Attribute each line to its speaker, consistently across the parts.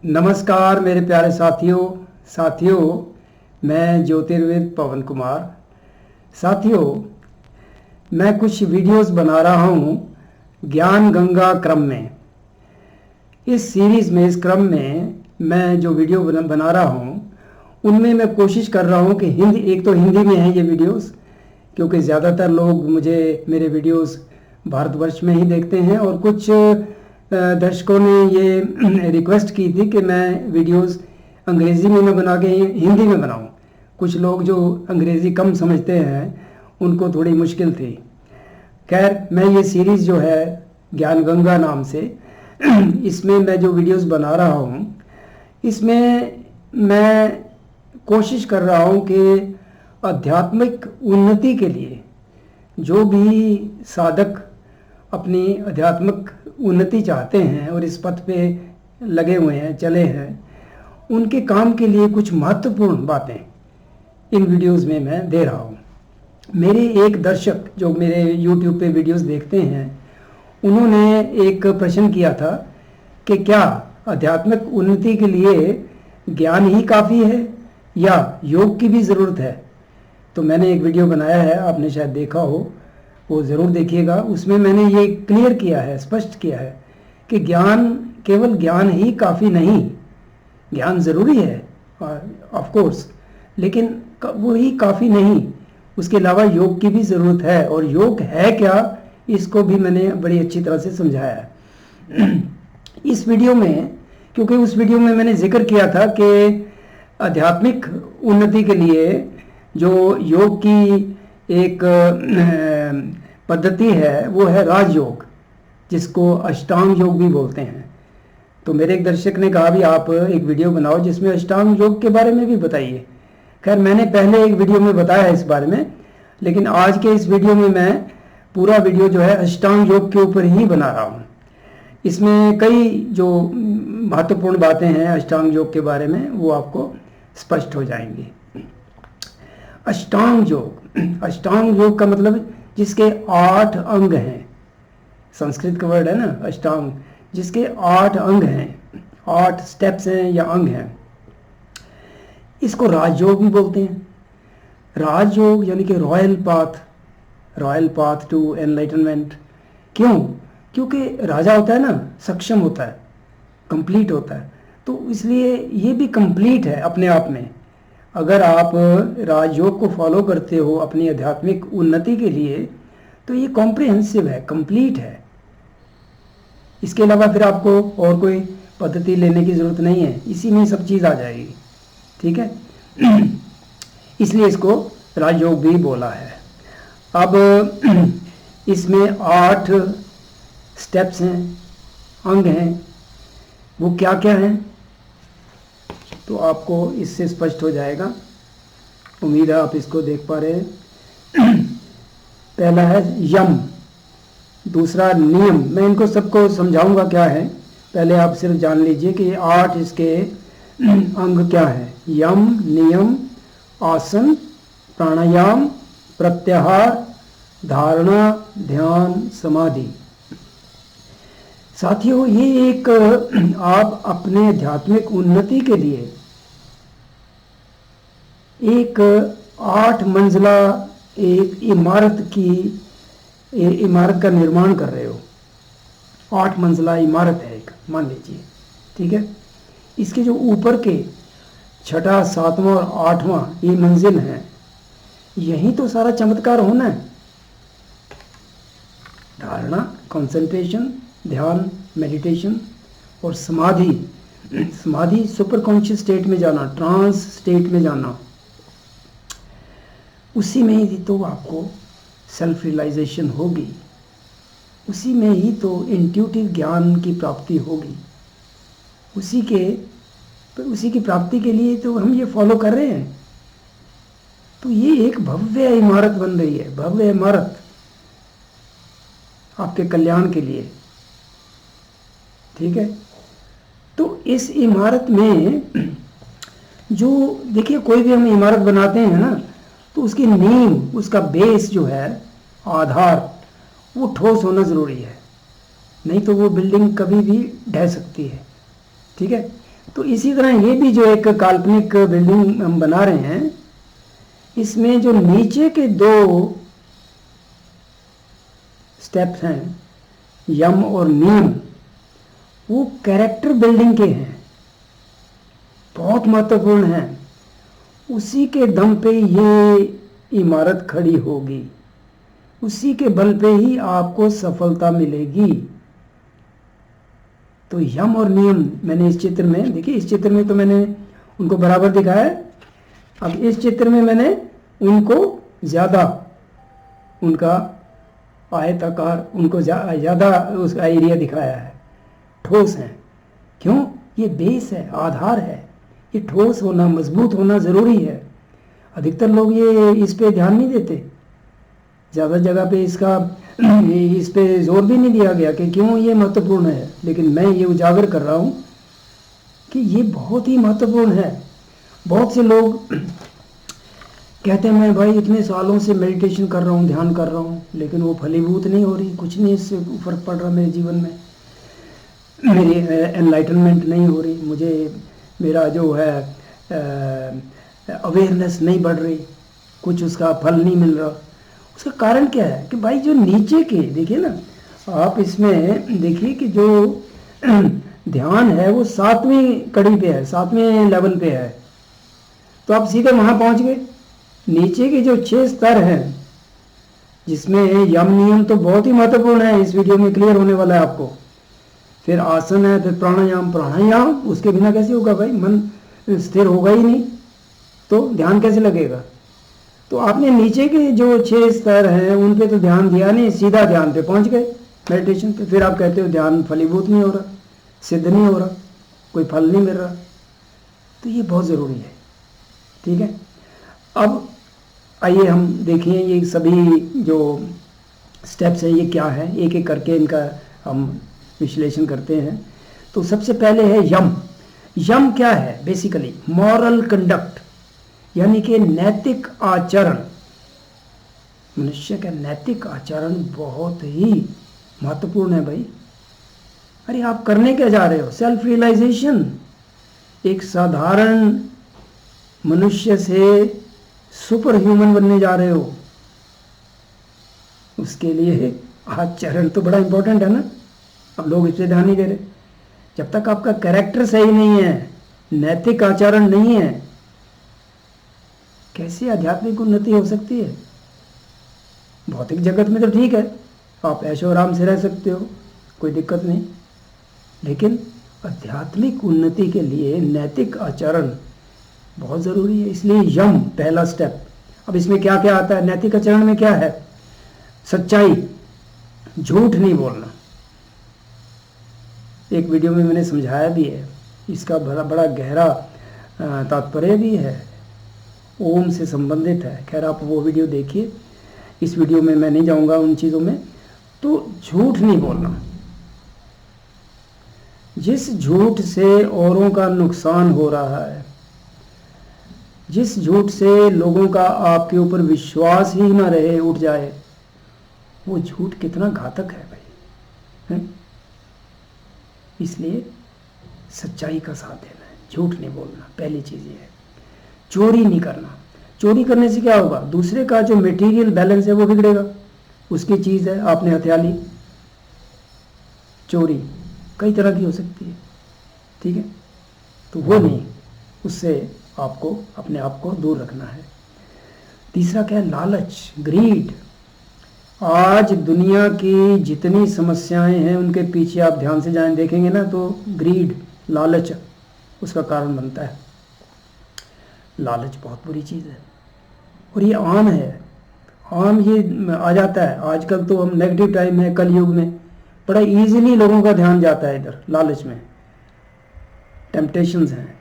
Speaker 1: नमस्कार मेरे प्यारे साथियों मैं ज्योतिर्विद पवन कुमार। साथियों, मैं कुछ वीडियोस बना रहा हूँ ज्ञान गंगा क्रम में। इस सीरीज़ में, इस क्रम में मैं जो वीडियो बना रहा हूँ उनमें मैं कोशिश कर रहा हूँ कि एक तो हिंदी में है ये वीडियोस, क्योंकि ज़्यादातर लोग मेरे वीडियोस भारतवर्ष में ही देखते हैं, और कुछ दर्शकों ने ये रिक्वेस्ट की थी कि मैं वीडियोस अंग्रेज़ी में न बना के हिंदी में बनाऊं। कुछ लोग जो अंग्रेज़ी कम समझते हैं उनको थोड़ी मुश्किल थी। खैर, मैं ये सीरीज़ जो है ज्ञान गंगा नाम से इसमें मैं जो वीडियोस बना रहा हूँ, इसमें मैं कोशिश कर रहा हूँ कि आध्यात्मिक उन्नति के लिए जो भी साधक अपनी आध्यात्मिक उन्नति चाहते हैं और इस पथ पे लगे हुए हैं, चले हैं, उनके काम के लिए कुछ महत्वपूर्ण बातें इन वीडियोस में मैं दे रहा हूँ। मेरे एक दर्शक जो मेरे YouTube पे वीडियोस देखते हैं, उन्होंने एक प्रश्न किया था कि क्या आध्यात्मिक उन्नति के लिए ज्ञान ही काफ़ी है या योग की भी ज़रूरत है। तो मैंने एक वीडियो बनाया है, आपने शायद देखा हो, वो ज़रूर देखिएगा। उसमें मैंने ये क्लियर किया है, स्पष्ट किया है कि केवल ज्ञान ही काफ़ी नहीं। ज्ञान ज़रूरी है ऑफ कोर्स, लेकिन वो ही काफ़ी नहीं, उसके अलावा योग की भी ज़रूरत है। और योग है क्या, इसको भी मैंने बड़ी अच्छी तरह से समझाया है इस वीडियो में, क्योंकि उस वीडियो में मैंने जिक्र किया था कि आध्यात्मिक उन्नति के लिए जो योग की एक पद्धति है वो है राजयोग, जिसको अष्टांग योग भी बोलते हैं। तो मेरे एक दर्शक ने कहा भी आप एक वीडियो बनाओ जिसमें अष्टांग योग के बारे में भी बताइए। खैर, मैंने पहले एक वीडियो में बताया है इस बारे में, लेकिन आज के इस वीडियो में मैं पूरा वीडियो जो है अष्टांग योग के ऊपर ही बना रहा हूँ। इसमें कई जो महत्वपूर्ण बातें हैं अष्टांग योग के बारे में वो आपको स्पष्ट हो जाएंगी। अष्टांग योग का मतलब जिसके 8 अंग हैं। संस्कृत का वर्ड है ना अष्टांग, जिसके 8 अंग हैं, 8 स्टेप्स हैं या अंग हैं। इसको राजयोग भी बोलते हैं। राजयोग यानी कि रॉयल पाथ टू एनलाइटनमेंट। क्यों? क्योंकि राजा होता है ना, सक्षम होता है, कंप्लीट होता है, तो इसलिए ये भी कंप्लीट है अपने आप में। अगर आप राजयोग को फॉलो करते हो अपनी आध्यात्मिक उन्नति के लिए, तो ये कॉम्प्रिहेंसिव है, कंप्लीट है। इसके अलावा फिर आपको और कोई पद्धति लेने की ज़रूरत नहीं है, इसी में सब चीज़ आ जाएगी। ठीक है इसलिए इसको राजयोग भी बोला है। अब इसमें 8 स्टेप्स हैं, अंग हैं। वो क्या क्या हैं तो आपको इससे स्पष्ट हो जाएगा। उम्मीद है आप इसको देख पा रहे हैं। पहला है यम, दूसरा नियम। मैं इनको सबको समझाऊंगा क्या है, पहले आप सिर्फ जान लीजिए कि 8 इसके अंग क्या है। यम, नियम, आसन, प्राणायाम, प्रत्याहार, धारणा, ध्यान, समाधि। साथियों, ये एक आप अपने आध्यात्मिक उन्नति के लिए एक 8 मंजिला एक इमारत का निर्माण कर रहे हो। 8 मंजिला इमारत है एक, मान लीजिए। ठीक है, इसके जो ऊपर के 6वां, 7वां और 8वां ये मंजिल है, यही तो सारा चमत्कार होना है। धारणा, कंसंट्रेशन, ध्यान, मेडिटेशन और समाधि सुपर कॉन्शियस स्टेट में जाना, ट्रांस स्टेट में जाना। उसी में ही तो आपको सेल्फ रियलाइजेशन होगी, उसी में ही तो इंट्यूटिव ज्ञान की प्राप्ति होगी। उसी की प्राप्ति के लिए तो हम ये फॉलो कर रहे हैं। तो ये एक भव्य इमारत बन रही है, भव्य इमारत आपके कल्याण के लिए। ठीक है, तो इस इमारत में जो देखिए, कोई भी हम इमारत बनाते हैं ना, तो उसकी नींव, उसका बेस जो है, आधार, वो ठोस होना ज़रूरी है, नहीं तो वो बिल्डिंग कभी भी ढह सकती है। ठीक है, तो इसी तरह ये भी जो एक काल्पनिक बिल्डिंग हम बना रहे हैं, इसमें जो नीचे के 2 स्टेप्स हैं, यम और नियम, वो कैरेक्टर बिल्डिंग के हैं, बहुत महत्वपूर्ण हैं। उसी के दम पे ये इमारत खड़ी होगी, उसी के बल पे ही आपको सफलता मिलेगी। तो यम और नियम मैंने इस चित्र में, देखिए इस चित्र में तो मैंने उनको बराबर दिखाया है, अब इस चित्र में मैंने उनको ज़्यादा, उनका आयताकार, उनको ज़्यादा उसका एरिया दिखाया है, ठोस है। क्यों? ये बेस है, आधार है, ये ठोस होना, मजबूत होना ज़रूरी है। अधिकतर लोग ये इस पे ध्यान नहीं देते, ज़्यादा जगह पे इस पे जोर भी नहीं दिया गया कि क्यों ये महत्वपूर्ण है, लेकिन मैं ये उजागर कर रहा हूँ कि ये बहुत ही महत्वपूर्ण है। बहुत से लोग कहते हैं मैं भाई इतने सालों से मेडिटेशन कर रहा हूँ, ध्यान कर रहा हूँ, लेकिन वो फलीभूत नहीं हो रही, कुछ नहीं इससे फर्क पड़ रहा मेरे जीवन में, मेरी एनलाइटनमेंट नहीं हो रही, मुझे मेरा जो है अवेयरनेस नहीं बढ़ रही, कुछ उसका फल नहीं मिल रहा। उसका कारण क्या है कि भाई जो नीचे के, देखिए ना आप इसमें देखिए कि जो ध्यान है वो 7वीं कड़ी पे है, 7वें लेवल पे है, तो आप सीधे वहाँ पहुँच गए। नीचे के जो 6 स्तर हैं, जिसमें यम नियम तो बहुत ही महत्वपूर्ण है, इस वीडियो में क्लियर होने वाला है आपको। फिर आसन है, फिर प्राणायाम, प्राणायाम उसके बिना कैसे होगा भाई, मन स्थिर होगा ही नहीं, तो ध्यान कैसे लगेगा। तो आपने नीचे के जो 6 स्तर हैं उन पे तो ध्यान दिया नहीं, सीधा ध्यान पे पहुंच गए, मेडिटेशन पे। फिर आप कहते हो ध्यान फलीभूत नहीं हो रहा, सिद्ध नहीं हो रहा, कोई फल नहीं मिल रहा। तो ये बहुत ज़रूरी है, ठीक है। अब आइए हम देखिए ये सभी जो स्टेप्स हैं ये क्या है, एक एक करके इनका हम विश्लेषण करते हैं। तो सबसे पहले है यम। यम क्या है? बेसिकली मॉरल कंडक्ट, यानी कि नैतिक आचरण। मनुष्य का नैतिक आचरण बहुत ही महत्वपूर्ण है भाई। अरे आप करने क्या जा रहे हो? Self realisation. एक साधारण मनुष्य से सुपर ह्यूमन बनने जा रहे हो, उसके लिए आचरण तो बड़ा इंपॉर्टेंट है ना। अब लोग इस पर ध्यान नहीं दे रहे। जब तक आपका कैरेक्टर सही नहीं है, नैतिक आचरण नहीं है, कैसे आध्यात्मिक उन्नति हो सकती है? भौतिक जगत में तो ठीक है, आप ऐशो आराम से रह सकते हो, कोई दिक्कत नहीं, लेकिन आध्यात्मिक उन्नति के लिए नैतिक आचरण बहुत ज़रूरी है। इसलिए यम पहला स्टेप। अब इसमें क्या क्या आता है? नैतिक आचरण में क्या है? सच्चाई, झूठ नहीं बोलना। एक वीडियो में मैंने समझाया भी है, इसका बड़ा गहरा तात्पर्य भी है, ओम से संबंधित है। खैर आप वो वीडियो देखिए, इस वीडियो में मैं नहीं जाऊंगा उन चीज़ों में। तो झूठ नहीं बोलना। जिस झूठ से औरों का नुकसान हो रहा है, जिस झूठ से लोगों का आपके ऊपर विश्वास ही ना रहे, उठ जाए, वो झूठ कितना घातक है भाई, है? इसलिए सच्चाई का साथ देना है, झूठ नहीं बोलना, पहली चीज़ ये है। चोरी नहीं करना। चोरी करने से क्या होगा? दूसरे का जो मटेरियल बैलेंस है वो बिगड़ेगा। उसकी चीज़ है, आपने हथिया ली। चोरी कई तरह की हो सकती है, ठीक है, तो वो नहीं, उससे आपको अपने आप को दूर रखना है। तीसरा क्या है? लालच, ग्रीड। आज दुनिया की जितनी समस्याएं हैं उनके पीछे आप ध्यान से जाएं, देखेंगे ना, तो ग्रीड, लालच उसका कारण बनता है। लालच बहुत बुरी चीज़ है और ये आम है, आम ये आ जाता है। आजकल तो हम नेगेटिव टाइम है, कल युग में बड़ा इजीली लोगों का ध्यान जाता है इधर, लालच में। टेम्पटेशंस हैं,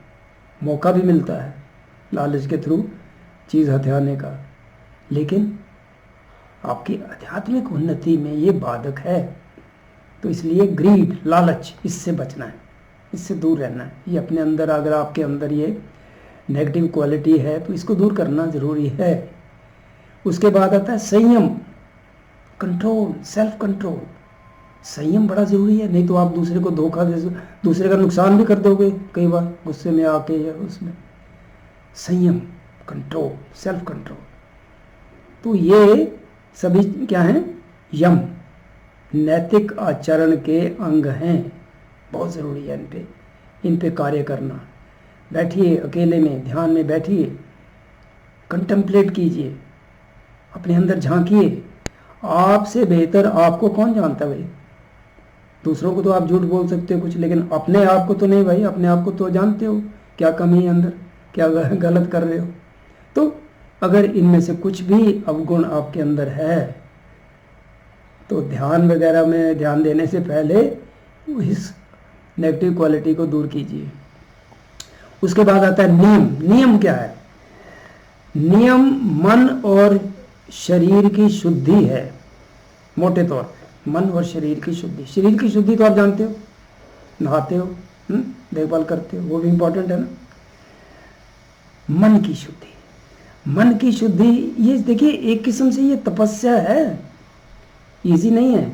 Speaker 1: मौका भी मिलता है लालच के थ्रू चीज़ हथियाने का, लेकिन आपकी आध्यात्मिक उन्नति में ये बाधक है। तो इसलिए ग्रीड, लालच, इससे बचना है, इससे दूर रहना है। ये अपने अंदर, अगर आपके अंदर ये नेगेटिव क्वालिटी है तो इसको दूर करना ज़रूरी है। उसके बाद आता है संयम, कंट्रोल, सेल्फ कंट्रोल। संयम बड़ा ज़रूरी है, नहीं तो आप दूसरे को धोखा दे, दूसरे का नुकसान भी कर दोगे कई बार गुस्से में आके या उसमें। संयम, कंट्रोल, सेल्फ कंट्रोल, तो ये सभी क्या हैं? यम, नैतिक आचरण के अंग हैं। बहुत ज़रूरी है इन पे कार्य करना। बैठिए अकेले में, ध्यान में बैठिए, कंटेम्पलेट कीजिए, अपने अंदर झांकिए। आपसे बेहतर आपको कौन जानता है भाई? दूसरों को तो आप झूठ बोल सकते हो कुछ, लेकिन अपने आप को तो नहीं भाई। अपने आप को तो जानते हो क्या कमी है अंदर, क्या गलत कर रहे हो। तो अगर इनमें से कुछ भी अवगुण आपके अंदर है तो ध्यान वगैरह में ध्यान देने से पहले इस नेगेटिव क्वालिटी को दूर कीजिए। उसके बाद आता है नियम। नियम क्या है? नियम मन और शरीर की शुद्धि है। मोटे तौर पे मन और शरीर की शुद्धि। शरीर की शुद्धि तो आप जानते हो, नहाते हो, देखभाल करते हो, वो भी इंपॉर्टेंट है ना। मन की शुद्धि, मन की शुद्धि, ये देखिए एक किस्म से ये तपस्या है, इजी नहीं है।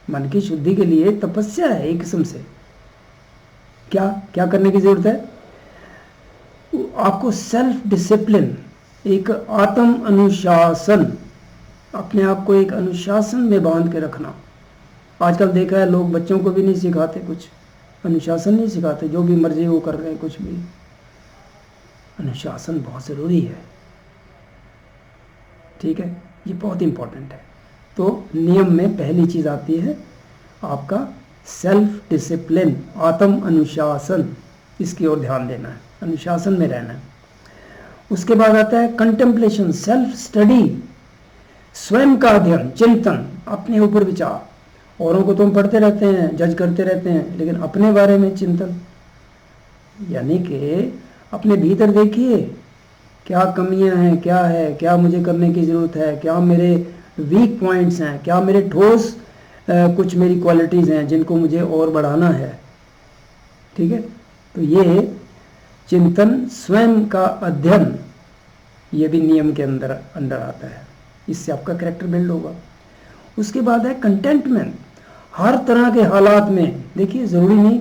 Speaker 1: मन की शुद्धि के लिए तपस्या है एक किस्म से। क्या क्या करने की जरूरत है? आपको सेल्फ डिसिप्लिन, एक आत्म अनुशासन, अपने आप को एक अनुशासन में बांध के रखना। आजकल देखा है लोग बच्चों को भी नहीं सिखाते, कुछ अनुशासन नहीं सिखाते, जो भी मर्जी वो कर रहे हैं कुछ भी। अनुशासन बहुत ज़रूरी है, ठीक है, ये बहुत इम्पोर्टेंट है। तो नियम में पहली चीज़ आती है आपका सेल्फ डिसिप्लिन, आत्म अनुशासन, इसकी ओर ध्यान देना है, अनुशासन में रहना है। उसके बाद आता है कंटेम्पलेशन, सेल्फ स्टडी, स्वयं का अध्ययन, चिंतन, अपने ऊपर विचार। औरों को तो हम पढ़ते रहते हैं, जज करते रहते हैं, लेकिन अपने बारे में चिंतन, यानी कि अपने भीतर देखिए क्या कमियां हैं, क्या है, क्या मुझे करने की ज़रूरत है, क्या मेरे वीक पॉइंट्स हैं, क्या मेरे ठोस कुछ मेरी क्वालिटीज़ हैं जिनको मुझे और बढ़ाना है, ठीक है। तो ये चिंतन, स्वयं का अध्ययन, ये भी नियम के अंदर आता है। इससे आपका कैरेक्टर बिल्ड होगा। उसके बाद है कंटेंटमेंट, हर तरह के हालात में। देखिए ज़रूरी नहीं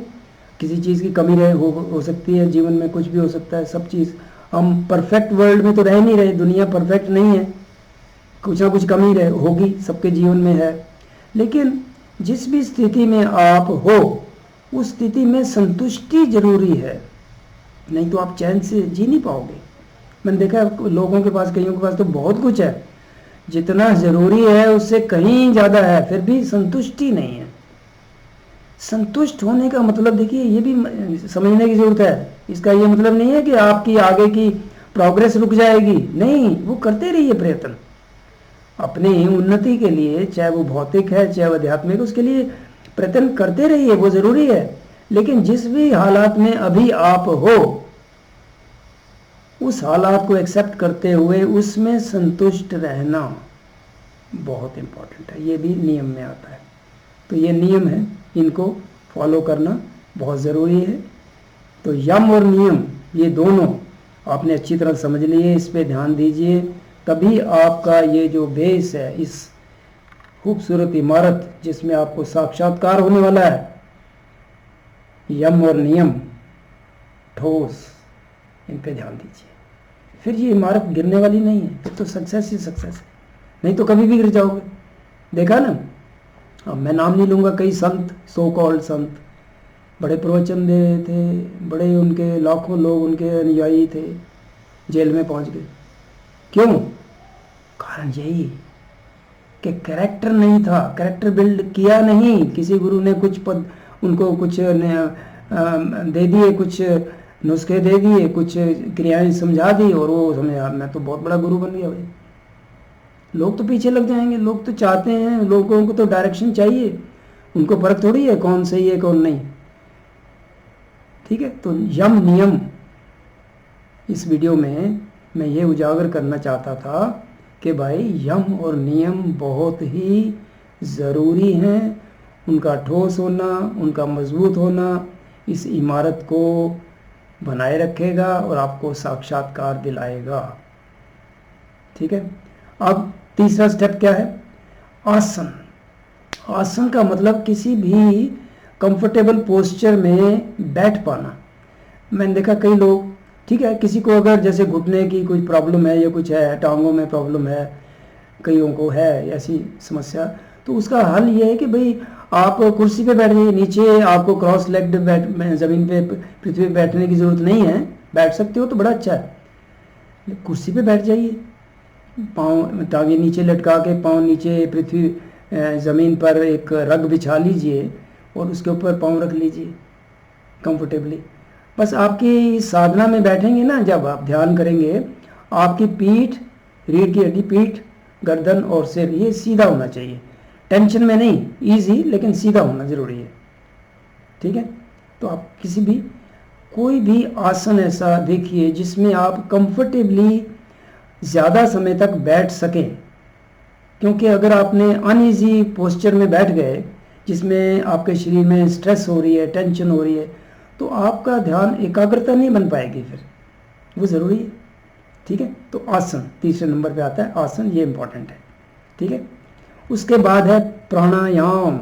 Speaker 1: किसी चीज़ की कमी रहे, हो सकती है जीवन में, कुछ भी हो सकता है, सब चीज़। हम परफेक्ट वर्ल्ड में तो रह नहीं रहे, दुनिया परफेक्ट नहीं है, कुछ ना कुछ कमी रहे होगी, सबके जीवन में है। लेकिन जिस भी स्थिति में आप हो उस स्थिति में संतुष्टि जरूरी है, नहीं तो आप चैन से जी नहीं पाओगे। मैंने देखा है लोगों के पास, कईयों के पास तो बहुत कुछ है, जितना ज़रूरी है उससे कहीं ज़्यादा है, फिर भी संतुष्टि नहीं है। संतुष्ट होने का मतलब देखिए ये भी समझने की ज़रूरत है। इसका ये मतलब नहीं है कि आपकी आगे की प्रोग्रेस रुक जाएगी, नहीं, वो करते रहिए प्रयत्न अपनी उन्नति के लिए, चाहे वो भौतिक है चाहे वो आध्यात्मिक, उसके लिए प्रयत्न करते रहिए, वो ज़रूरी है। लेकिन जिस भी हालात में अभी आप हो उस हालात को एक्सेप्ट करते हुए उसमें संतुष्ट रहना बहुत इम्पोर्टेंट है, ये भी नियम में आता है। तो ये नियम है, इनको फॉलो करना बहुत ज़रूरी है। तो यम और नियम ये दोनों आपने अच्छी तरह समझ लिए, इस पे ध्यान दीजिए, तभी आपका ये जो बेस है, इस खूबसूरत इमारत जिसमें आपको साक्षात्कार होने वाला है, यम और नियम ठोस, इन पे ध्यान दीजिए। फिर ये इमारत गिरने वाली नहीं है, फिर तो सक्सेस ही सक्सेस है, नहीं तो कभी भी गिर जाओगे। देखा ना, अब मैं नाम नहीं लूँगा, कई संत, सो कॉल्ड संत, बड़े प्रवचन दे रहे थे, बड़े उनके लाखों लोग उनके अनुयायी थे, जेल में पहुंच गए। क्यों? कारण यही कि कैरेक्टर नहीं था, कैरेक्टर बिल्ड किया नहीं। किसी गुरु ने कुछ पद उनको कुछ दे दिए, कुछ नुस्खे दे दिए, कुछ क्रियाएं समझा दी और वो समझा मैं तो बहुत बड़ा गुरु बन गया भाई। लोग तो पीछे लग जाएंगे, लोग तो चाहते हैं, लोगों को तो डायरेक्शन चाहिए, उनको फर्क थोड़ी है कौन सही है कौन नहीं, ठीक है। तो यम नियम, इस वीडियो में मैं ये उजागर करना चाहता था कि भाई यम और नियम बहुत ही ज़रूरी हैं, उनका ठोस होना, उनका मजबूत होना इस इमारत को बनाए रखेगा और आपको साक्षात्कार दिलाएगा, ठीक है। अब तीसरा स्टेप क्या है? आसन। आसन का मतलब किसी भी कंफर्टेबल पोस्चर में बैठ पाना। मैंने देखा कई लोग, ठीक है, किसी को अगर जैसे घुटने की कोई प्रॉब्लम है या कुछ है, टांगों में प्रॉब्लम है, कईयों को है ऐसी समस्या, तो उसका हल ये है कि भाई आप कुर्सी पे बैठ जाइए, नीचे आपको क्रॉस लेग्ड ज़मीन पे पृथ्वी पे बैठने की ज़रूरत नहीं है, बैठ सकते हो तो बड़ा अच्छा है। कुर्सी पे बैठ जाइए, पाँव टांगे नीचे लटका के, पाँव नीचे पृथ्वी ज़मीन पर एक रग बिछा लीजिए और उसके ऊपर पाँव रख लीजिए कंफर्टेबली। बस आपकी इस साधना में बैठेंगे ना, जब आप ध्यान करेंगे, आपकी पीठ, रीढ़ की हड्डी, पीठ, गर्दन और सिर ये सीधा होना चाहिए, टेंशन में नहीं, इजी, लेकिन सीधा होना ज़रूरी है। ठीक है, तो आप किसी भी कोई भी आसन ऐसा देखिए जिसमें आप कंफर्टेबली ज़्यादा समय तक बैठ सकें, क्योंकि अगर आपने अनईजी पोस्चर में बैठ गए जिसमें आपके शरीर में स्ट्रेस हो रही है, टेंशन हो रही है, तो आपका ध्यान, एकाग्रता नहीं बन पाएगी, फिर वो ज़रूरी है। ठीक है, तो आसन तीसरे नंबर पे आता है, आसन, ये इम्पॉर्टेंट है। ठीक है, उसके बाद है प्राणायाम,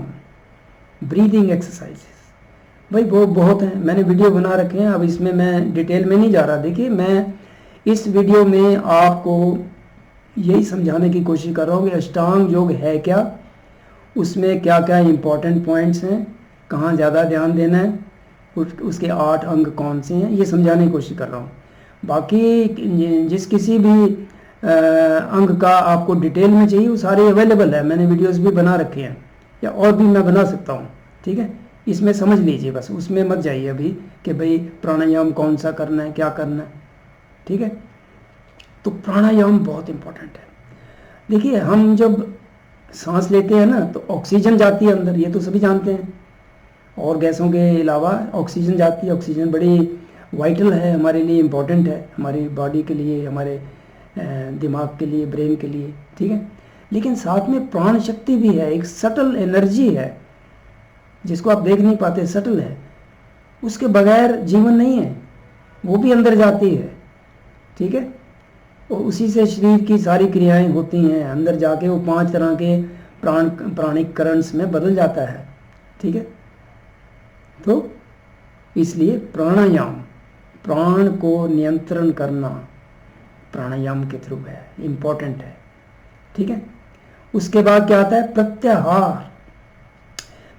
Speaker 1: ब्रीदिंग एक्सरसाइजेस। भाई वो बहुत हैं, मैंने वीडियो बना रखे हैं, अब इसमें मैं डिटेल में नहीं जा रहा। देखिए, मैं इस वीडियो में आपको यही समझाने की कोशिश कर रहा हूँ कि अष्टांग योग है क्या, उसमें क्या क्या इम्पोर्टेंट पॉइंट्स हैं, कहाँ ज़्यादा ध्यान देना है, उसके 8 अंग कौन से हैं, ये समझाने की कोशिश कर रहा हूँ। बाकी जिस किसी भी अंग का आपको डिटेल में चाहिए वो सारे अवेलेबल है, मैंने वीडियोस भी बना रखे हैं, या और भी मैं बना सकता हूँ। ठीक है, इसमें समझ लीजिए, बस उसमें मत जाइए अभी कि भाई प्राणायाम कौन सा करना है, क्या करना है। ठीक है, तो प्राणायाम बहुत इम्पोर्टेंट है। देखिए, हम जब सांस लेते हैं ना तो ऑक्सीजन जाती है अंदर, ये तो सभी जानते हैं, और गैसों के अलावा ऑक्सीजन जाती है। ऑक्सीजन बड़ी वाइटल है हमारे लिए, इम्पोर्टेंट है हमारी बॉडी के लिए, हमारे दिमाग के लिए, ब्रेन के लिए। ठीक है, लेकिन साथ में प्राण शक्ति भी है, एक सटल एनर्जी है जिसको आप देख नहीं पाते, सटल है, उसके बगैर जीवन नहीं है, वो भी अंदर जाती है। ठीक है, और उसी से शरीर की सारी क्रियाएं होती हैं, अंदर जाके वो 5 तरह के प्राणिक करंट्स में बदल जाता है। ठीक है, तो इसलिए प्राणायाम, प्राण को नियंत्रण करना प्राणायाम के थ्रू है, इम्पोर्टेंट है। ठीक है, उसके बाद क्या आता है, प्रत्याहार।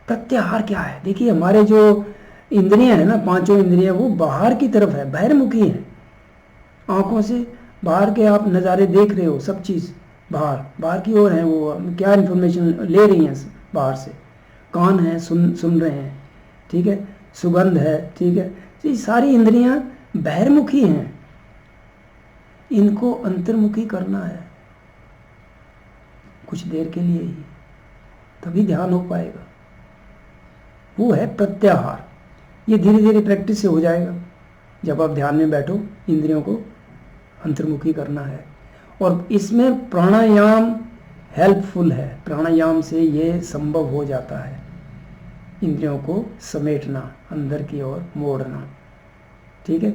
Speaker 1: प्रत्याहार क्या है? देखिए, हमारे जो इंद्रियां हैं ना, 5 इंद्रियां, वो बाहर की तरफ है, बहिर्मुखी है। आंखों से बाहर के आप नज़ारे देख रहे हो, सब चीज़ बाहर की ओर है, वो क्या इन्फॉर्मेशन ले रही हैं बाहर से। कान है, सुन रहे हैं। ठीक है, सुगंध है। ठीक है, ये सारी इंद्रियां बहिर्मुखी हैं, इनको अंतर्मुखी करना है कुछ देर के लिए ही, तभी ध्यान हो पाएगा। वो है प्रत्याहार। ये धीरे धीरे प्रैक्टिस से हो जाएगा। जब आप ध्यान में बैठो, इंद्रियों को अंतर्मुखी करना है, और इसमें प्राणायाम हेल्पफुल है। प्राणायाम से ये संभव हो जाता है, इंद्रियों को समेटना, अंदर की ओर मोड़ना। ठीक है,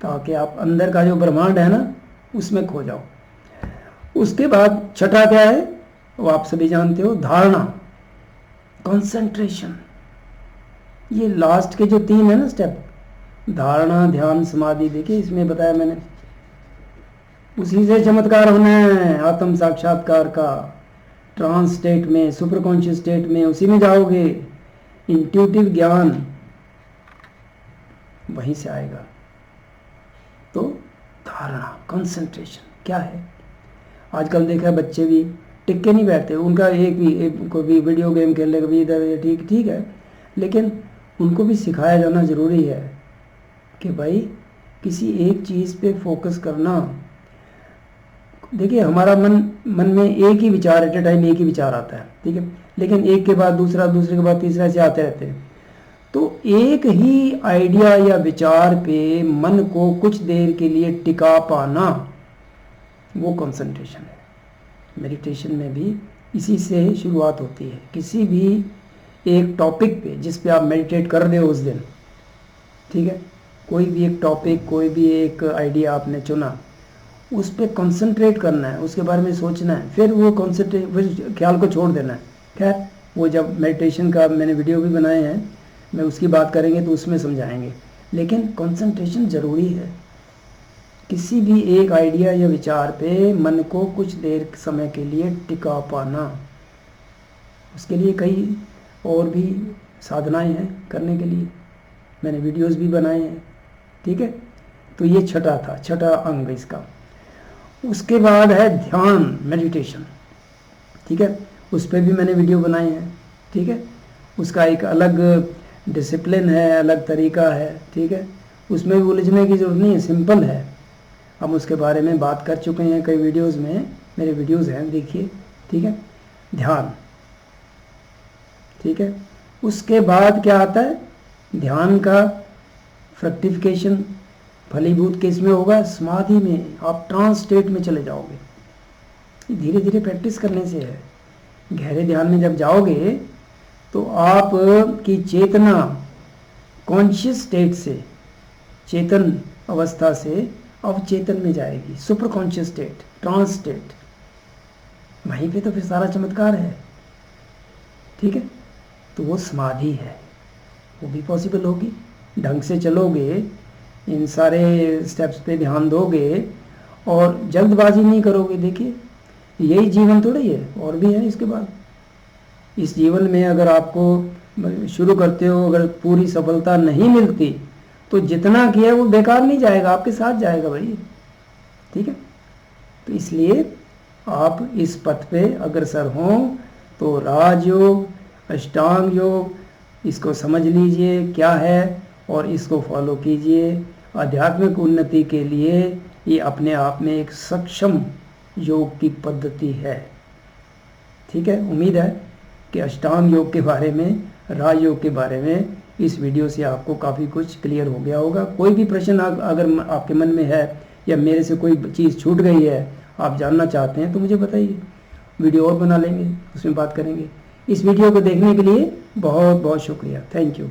Speaker 1: ताकि आप अंदर का जो ब्रह्मांड है ना, उसमें खो जाओ। उसके बाद छठा क्या है, वो आप सभी जानते हो, धारणा, कंसंट्रेशन। ये लास्ट के जो 3 है ना स्टेप, धारणा, ध्यान, समाधि, देखिए इसमें बताया मैंने, उसी से चमत्कार होना है आत्म साक्षात्कार का। ट्रांस स्टेट में, सुपर कॉन्शियस स्टेट में, उसी में जाओगे, इंट्यूटिव ज्ञान वहीं से आएगा। तो धारणा, कंसंट्रेशन क्या है? आजकल देखा है बच्चे भी टिक के नहीं बैठते, उनका कोई भी वीडियो गेम खेल ले, कभी इधर, ठीक है, लेकिन उनको भी सिखाया जाना ज़रूरी है कि भाई किसी एक चीज़ पे फोकस करना। देखिए, हमारा मन में एक ही विचार, एट ए टाइम एक ही विचार आता है। ठीक है, लेकिन एक के बाद दूसरा, दूसरे के बाद तीसरा, ऐसे आते रहते हैं। तो एक ही आइडिया या विचार पे मन को कुछ देर के लिए टिका पाना, वो कंसंट्रेशन है। मेडिटेशन में भी इसी से शुरुआत होती है। किसी भी एक टॉपिक पे जिस पे आप मेडिटेट कर रहे हो उस दिन, ठीक है, कोई भी एक टॉपिक, कोई भी एक आइडिया आपने चुना, उस पे कंसंट्रेट करना है, उसके बारे में सोचना है, फिर वो फिर ख्याल को छोड़ देना है। खैर, वो जब मेडिटेशन का मैंने वीडियो भी बनाए हैं, मैं उसकी बात करेंगे तो उसमें समझाएंगे। लेकिन कंसंट्रेशन ज़रूरी है। किसी भी एक आइडिया या विचार पे मन को कुछ देर समय के लिए टिका पाना, उसके लिए कई और भी साधनाएं हैं करने के लिए, मैंने वीडियोस भी बनाए हैं। ठीक है, तो ये छठा अंग इसका। उसके बाद है ध्यान, मेडिटेशन। ठीक है, उस पर भी मैंने वीडियो बनाए हैं। ठीक है, उसका एक अलग डिसिप्लिन है, अलग तरीका है। ठीक है, उसमें भी उलझने की ज़रूरत नहीं है, सिंपल है। हम उसके बारे में बात कर चुके हैं कई वीडियोस में, मेरे वीडियोस हैं, देखिए। ठीक है, ध्यान। ठीक है, उसके बाद क्या आता है, ध्यान का फ्रक्टिफिकेशन, फलीभूत किस में होगा, समाधि में। आप ट्रांस स्टेट में चले जाओगे। धीरे धीरे प्रैक्टिस करने से है। गहरे ध्यान में जब जाओगे तो आप की चेतना कॉन्शियस स्टेट से, चेतन अवस्था से अवचेतन में जाएगी, super conscious state, trance state. वहीं पे तो फिर सारा चमत्कार है। ठीक है, तो वो समाधि है, वो भी पॉसिबल होगी। ढंग से चलोगे, इन सारे स्टेप्स पे ध्यान दोगे और जल्दबाजी नहीं करोगे। देखिए, यही जीवन थोड़ी है, और भी है इसके बाद। इस जीवन में अगर आपको शुरू करते हो, अगर पूरी सफलता नहीं मिलती तो जितना किया वो बेकार नहीं जाएगा, आपके साथ जाएगा भाई। ठीक है, तो इसलिए आप इस पथ पे अग्रसर हों तो राजयोग, अष्टांग योग, इसको समझ लीजिए क्या है और इसको फॉलो कीजिए। आध्यात्मिक उन्नति के लिए ये अपने आप में एक सक्षम योग की पद्धति है। ठीक है, उम्मीद है कि अष्टांग योग के बारे में, राजयोग के बारे में इस वीडियो से आपको काफ़ी कुछ क्लियर हो गया होगा। कोई भी प्रश्न अगर आपके मन में है या मेरे से कोई चीज़ छूट गई है, आप जानना चाहते हैं, तो मुझे बताइए। वीडियो और बना लेंगे, उसमें बात करेंगे। इस वीडियो को देखने के लिए बहुत बहुत शुक्रिया। Thank you.